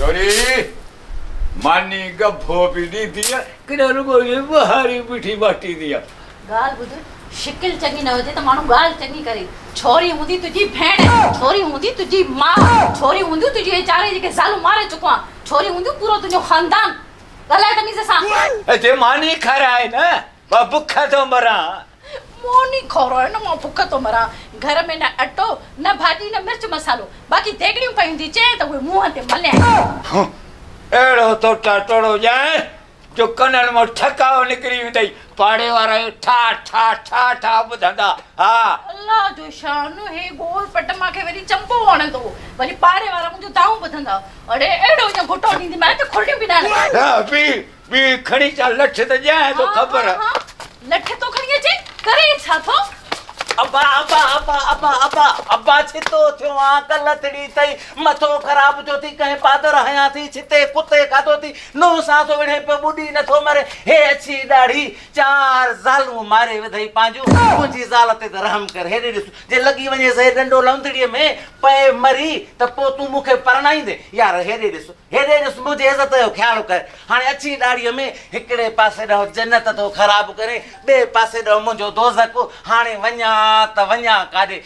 छोरी मानी गभो भी दी दिया किना रुगो ये बहारी मिठी बाटी दिया गाल बुध शिकिल चंगी न हुजे त माण्हू गाल चंगी करे छोरी हूंदी तुंहिंजी भेण छोरी हूंदी तुंहिंजी मां छोरी हूंदी तुंहिंजी चारे जेके ज़ालू मारे चुको आहे छोरी हूंदी पूरो तुंहिंजो ख़ानदान ॻाल्हाए तमीज़ सां ते मानी खाराए न मां बुख तो मरा मोनी खोरो न मां भुख तो मरा घर में न अटो न भाॼी न मिर्च मसालो बाक़ी देगड़ियूं पयूं थी चए त उहे मुंहं ते मले एड़ो तो टटड़ो जाए जो कनन में ठकाओ निकरी वई पाड़े वारा ठा ठा ठा ठा ॿुधंदा हा अल्लाह जो शान हे गोल पट मांखे वरी चंपो वणंदो वरी पाड़े वारा मुंहिंजो दाऊं ॿुधंदा अड़े एड़ो ईअं घुटो ॾींदी मैं त खुरड़ियूं बि न बी खणी चा लठ त जाए तो खबर लठ तो खणी अचे करे छा थो अब्बा अब्बा अब्बा अब्बा अब्बा अब्बा छितो थियो आ कलतड़ी तई मथो खराब जो थी कहे पादर हया थी छिते कुत्ते खातो थी नो साथो विढ़े पे बुडी न थो मरे हे अच्छी दाढ़ी चार जालू मारे वधई पांजो मुंजी जाल ते रहम कर हेडे दिस जे लगी वने से डंडो लंदड़ी में पे मरी त पो तू मुखे परणाई दे यार हेडे दिस मुझे इज्जत जो ख्याल कर हाने अच्छी दाढ़ी में हिकड़े पासे रहो जन्नत तो खराब करे बे पासे रहो मुंजो दोज़क हाने वन्या त वन्या काडे